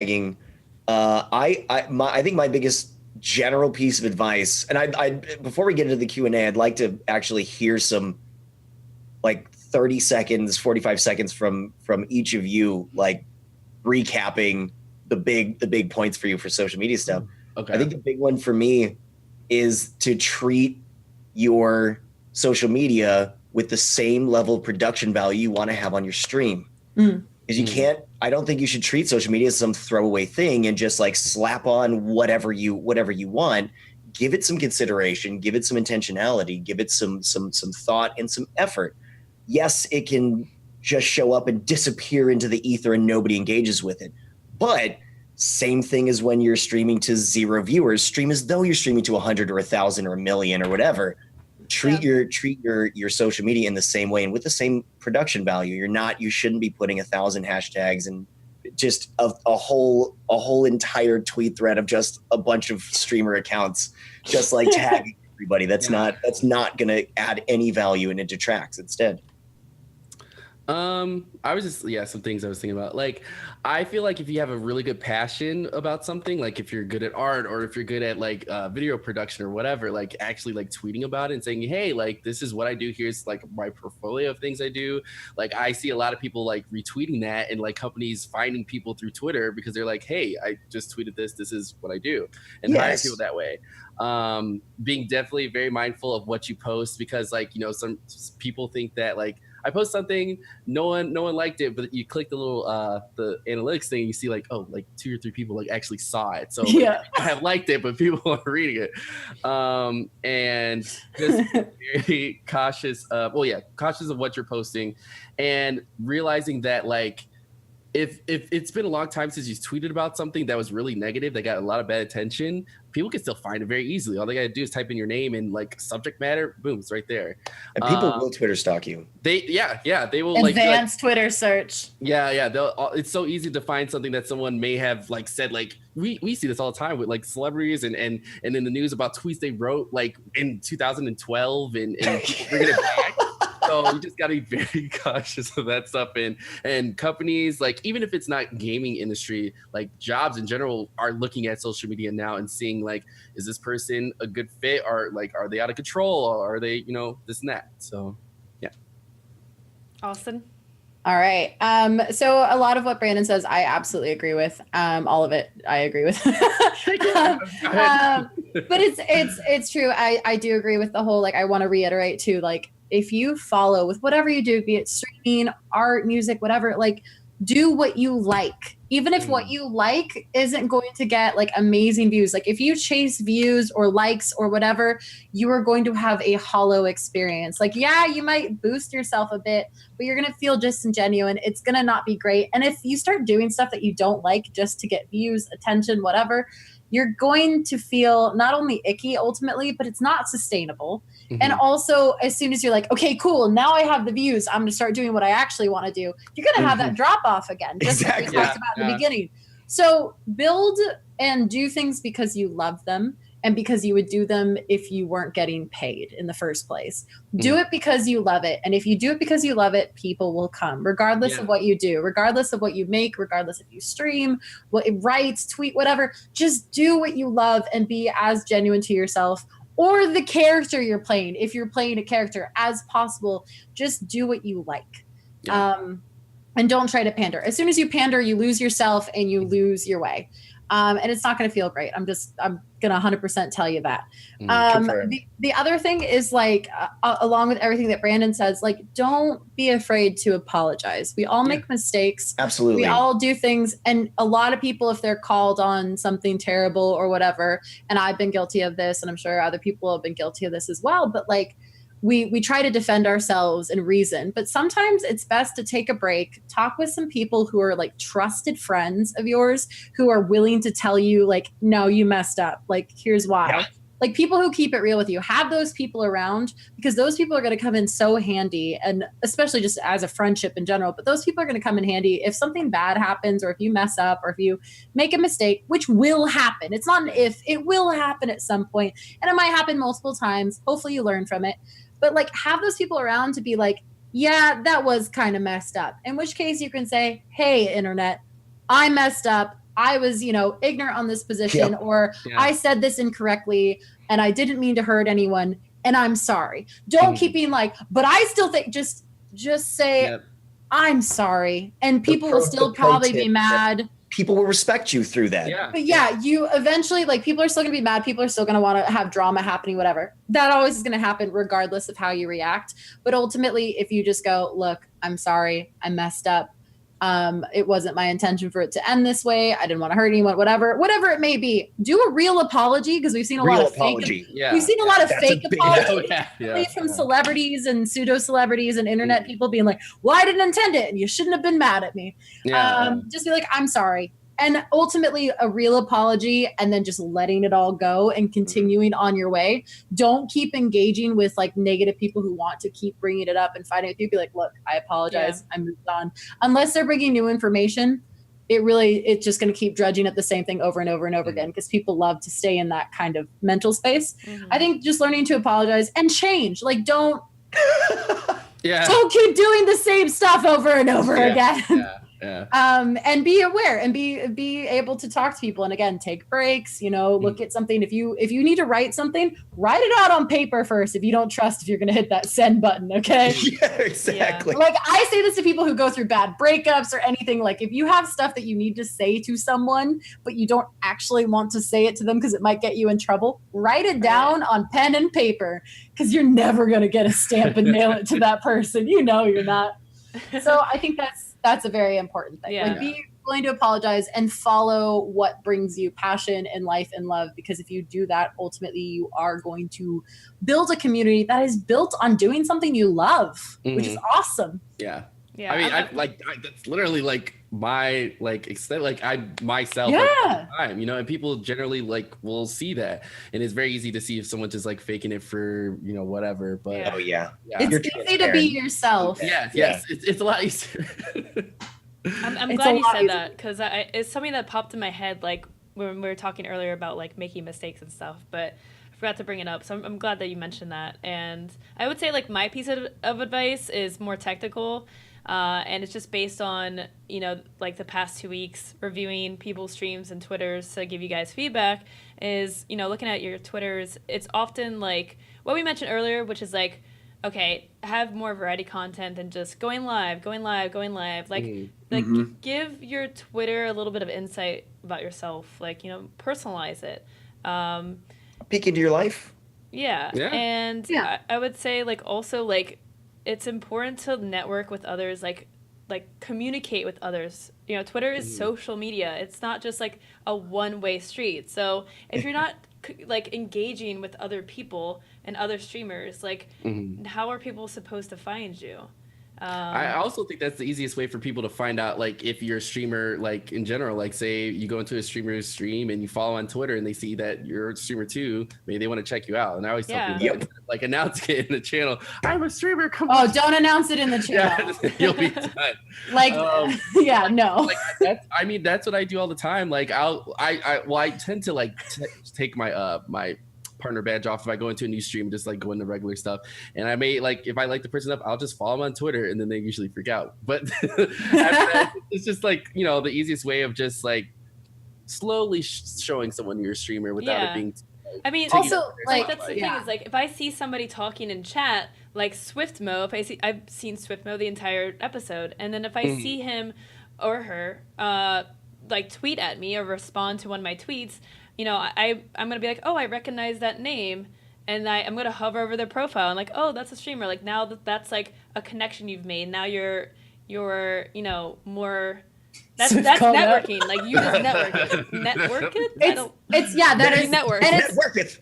I think my biggest general piece of advice, and I before we get into the Q&A, I'd like to actually hear some like 30 seconds, 45 seconds from each of you, like recapping the big points for you for social media stuff. Okay. I think the big one for me is to treat your social media with the same level of production value you want to have on your stream. Because you can't, I don't think you should treat social media as some throwaway thing and just like slap on whatever you want. Give it some consideration, give it some intentionality, give it some thought and some effort. Yes, it can just show up and disappear into the ether and nobody engages with it. But same thing as when you're streaming to 0 viewers. Stream as though you're streaming to 100 or 1,000 or 1,000,000 or whatever. Treat your social media in the same way and with the same production value. You shouldn't be putting 1,000 hashtags and just a whole entire tweet thread of just a bunch of streamer accounts just like tagging everybody. That's not going to add any value, and it detracts instead. I was just, some things I was thinking about. Like, I feel like if you have a really good passion about something, like if you're good at art or if you're good at like video production or whatever, like actually like tweeting about it and saying, hey, like this is what I do. Here's like my portfolio of things I do. Like I see a lot of people like retweeting that and like companies finding people through Twitter because they're like, hey, I just tweeted this. This is what I do. And hire people that way. Being definitely very mindful of what you post because like, you know, some people think that like, I post something, no one liked it, but you click the little the analytics thing, and you see like, oh, like 2 or 3 people like actually saw it. So like, I have liked it, but people are reading it. And just very cautious cautious of what you're posting and realizing that like if it's been a long time since you tweeted about something that was really negative, that got a lot of bad attention, people can still find it very easily. All they gotta do is type in your name and like subject matter, boom, it's right there. And people will Twitter stalk you. They will advanced Twitter search. It's so easy to find something that someone may have like said. Like we see this all the time with like celebrities and in the news about tweets they wrote like in 2012 and people bringing it back. So you just got to be very cautious of that stuff. And companies, like, even if it's not gaming industry, like jobs in general are looking at social media now and seeing like, is this person a good fit, or like, are they out of control, or are they, you know, this and that. So, yeah. Austen. All right. So a lot of what Brandon says, I absolutely agree with. All of it, I agree with. But it's true. I do agree with the whole, like, I want to reiterate too, like, if you follow with whatever you do, be it streaming, art, music, whatever, like do what you like. Even if what you like isn't going to get like amazing views. Like if you chase views or likes or whatever, you are going to have a hollow experience. Like, yeah, you might boost yourself a bit, but you're going to feel disingenuine. It's going to not be great. And if you start doing stuff that you don't like just to get views, attention, whatever, you're going to feel not only icky ultimately, but it's not sustainable. Mm-hmm. And also, as soon as you're like, okay, cool, now I have the views, I'm going to start doing what I actually want to do, you're going to have that drop off again, just like we talked about in the beginning. So build and do things because you love them and because you would do them if you weren't getting paid in the first place. Do it because you love it. And if you do it because you love it, people will come, regardless of what you do, regardless of what you make, regardless if you stream, what it writes, tweet, whatever. Just do what you love and be as genuine to yourself or the character you're playing. If you're playing a character as possible, just do what you like. And don't try to pander. As soon as you pander, you lose yourself and you lose your way. And it's not going to feel great. I'm going to 100% tell you that. The other thing is like, along with everything that Brandon says, like, don't be afraid to apologize. We all make mistakes. Absolutely. We all do things. And a lot of people, if they're called on something terrible or whatever, and I've been guilty of this, and I'm sure other people have been guilty of this as well, but like, we try to defend ourselves and reason, but sometimes it's best to take a break, talk with some people who are like trusted friends of yours who are willing to tell you like, no, you messed up. Like, here's why. Yeah. Like people who keep it real with you, have those people around because those people are going to come in so handy, and especially just as a friendship in general, but those people are going to come in handy if something bad happens or if you mess up or if you make a mistake, which will happen. It's not an if, it will happen at some point, and it might happen multiple times. Hopefully you learn from it. But like have those people around to be like, yeah, that was kind of messed up. In which case you can say, hey, internet, I messed up. I was, ignorant on this position, or I said this incorrectly and I didn't mean to hurt anyone and I'm sorry. Don't keep being like, but I still think just say I'm sorry, and people will still probably be mad. People will respect you through that. Yeah. But you eventually, like, people are still gonna be mad. People are still gonna want to have drama happening, whatever. That always is gonna happen regardless of how you react. But ultimately, if you just go, look, I'm sorry, I messed up. It wasn't my intention for it to end this way. I didn't want to hurt anyone, whatever it may be. Do a real apology, because we've seen a lot of fake. We've seen a lot of fake apologies from celebrities and pseudo celebrities and internet people being like, well, I didn't intend it and you shouldn't have been mad at me. Just be like, I'm sorry. And ultimately a real apology, and then just letting it all go and continuing on your way. Don't keep engaging with like negative people who want to keep bringing it up and fighting with you. Be like, look, I apologize. I moved on. Unless they're bringing new information, it's just going to keep drudging at the same thing over and over and over again, because people love to stay in that kind of mental space. I think just learning to apologize and change. Like, don't keep doing the same stuff over and over again. And be aware and be able to talk to people, and again, take breaks, look at something. If you need to write something, write it out on paper first if you don't trust if you're going to hit that send button. Okay. Exactly. Like, I say this to people who go through bad breakups or anything. Like, if you have stuff that you need to say to someone but you don't actually want to say it to them because it might get you in trouble, write it down on pen and paper, because you're never going to get a stamp and mail it to that person. You're not. So I think that's a very important thing. Like, be willing to apologize and follow what brings you passion in life and love, because if you do that, ultimately you are going to build a community that is built on doing something you love, which is awesome. Yeah. I mean, that's literally like my extent, like I myself all the time, and people generally will see that, and it's very easy to see if someone's just like faking it for whatever. But it's easy to be yourself. It's a lot easier. I'm glad you said that, because it's something that popped in my head, like when we were talking earlier about like making mistakes and stuff, but I forgot to bring it up. So I'm glad that you mentioned that. And I would say like my piece of advice is more technical. And it's just based on, like the past 2 weeks reviewing people's streams and Twitters to give you guys feedback, is, looking at your Twitters, it's often like what we mentioned earlier, which is like, okay, have more variety content than just going live. Like, give your Twitter a little bit of insight about yourself, like, personalize it. Peek into your life. And I would say like also like, it's important to network with others, like communicate with others. Twitter is social media. It's not just like a one-way street. So if you're not like engaging with other people and other streamers, like how are people supposed to find you? I also think that's the easiest way for people to find out, like, if you're a streamer, like in general, like say you go into a streamer's stream and you follow on Twitter and they see that you're a streamer too, maybe they want to check you out. And I always tell people, like announce it in the channel. I'm a streamer. Come on. Don't announce it in the channel. You'll be done. Like, no. Like that's what I do all the time. Like I tend to like take my my partner badge off if I go into a new stream, just like go into regular stuff. And I may like, if I like the person up, I'll just follow them on Twitter, and then they usually freak out. But it's just like, the easiest way of just like slowly showing someone you're a streamer without it being I mean, also like that's the thing is like, if I see somebody talking in chat, like Swiftmo, I've seen Swiftmo the entire episode, and then if I see him or her like tweet at me or respond to one of my tweets, I'm going to be like, oh, I recognize that name. And I'm going to hover over their profile and like, oh, that's a streamer. Like now that's like a connection you've made. Now you're more, that's networking. Like you just network it. It's network. And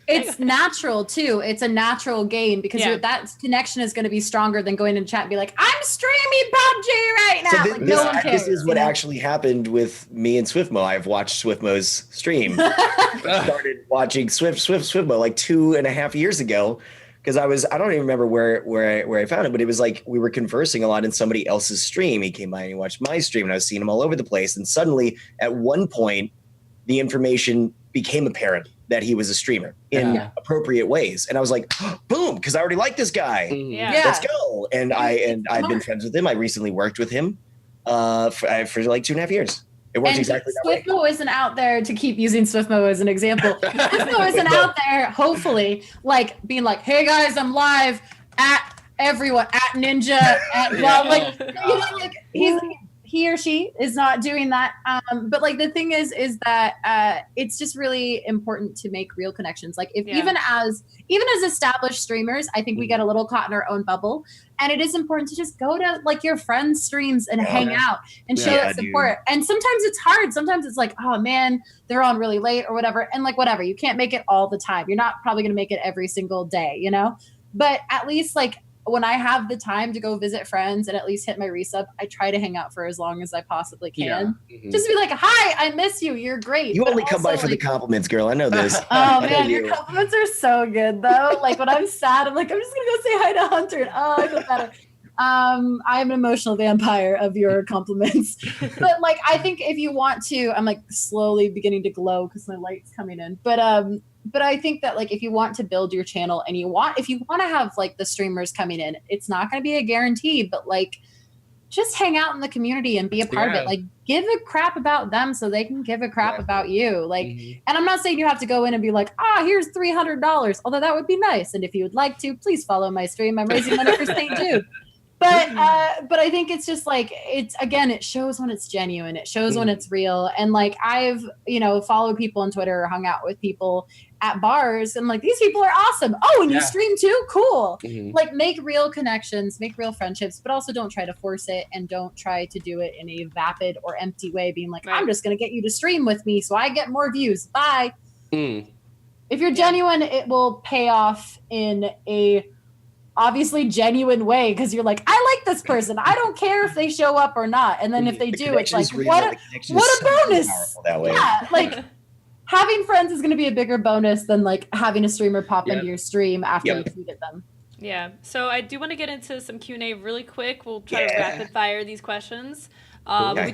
it's natural too. It's a natural gain, because that connection is going to be stronger than going in chat and be like, I'm streaming PUBG right now. So like, no one cares. This is what actually happened with me and Swiftmo. I've watched Swiftmo's stream. Started watching Swiftmo like 2.5 years ago, because I don't even remember where I found it, but it was like we were conversing a lot in somebody else's stream. He came by and he watched my stream, and I was seeing him all over the place. And suddenly, at one point, the information became apparent that he was a streamer in appropriate ways. And I was like, boom, because I already like this guy. Let's go. And I've been friends with him. I recently worked with him for like 2.5 years. It works And exactly that way. Swiftmo isn't out there, to keep using Swiftmo as an example. Swiftmo isn't out there, hopefully, like being like, "Hey guys, I'm live at everyone, at Ninja, at blah." Like, you know, like he or she is not doing that. But like the thing is that it's just really important to make real connections. Like if even as established streamers, I think we get a little caught in our own bubble. And it is important to just go to like your friends' streams and hang out and show that support. And sometimes it's hard. Sometimes it's like, oh man, they're on really late or whatever. And like, whatever, you can't make it all the time. You're not probably going to make it every single day, you know? But at least like when I have the time to go visit friends and at least hit my resub, I try to hang out for as long as I possibly can. Just to be like, hi, I miss you. You're great. You only come by for the compliments, girl. I know this. Oh man, your compliments are so good though. Like when I'm sad, I'm like, I'm just gonna go say hi to Hunter, and I feel better. I'm an emotional vampire of your compliments. But like I think if you want to, I'm like slowly beginning to glow because my light's coming in. But I think that like if you want to build your channel and if you want to have like the streamers coming in, it's not going to be a guarantee, but like just hang out in the community and be a part of it. Like give a crap about them so they can give a crap about you. Like, and I'm not saying you have to go in and be like, here's $300, although that would be nice. And if you would like to, please follow my stream. I'm raising money for St. Jude. But I think it's just like, it shows when it's genuine. It shows when it's real. And like, I've, followed people on Twitter or hung out with people at bars and like, these people are awesome. Oh, and you stream too? Cool. Like make real connections, make real friendships, but also don't try to force it and don't try to do it in a vapid or empty way, being like, I'm just going to get you to stream with me so I get more views. Bye. If you're genuine, it will pay off in a obviously genuine way because you're like, I like this person. I don't care if they show up or not. And then if they do, it's like, what a bonus. That way. Yeah, like having friends is going to be a bigger bonus than like having a streamer pop into your stream after you tweeted them. Yeah. So I do want to get into some Q&A really quick. We'll try to rapid fire these questions. We do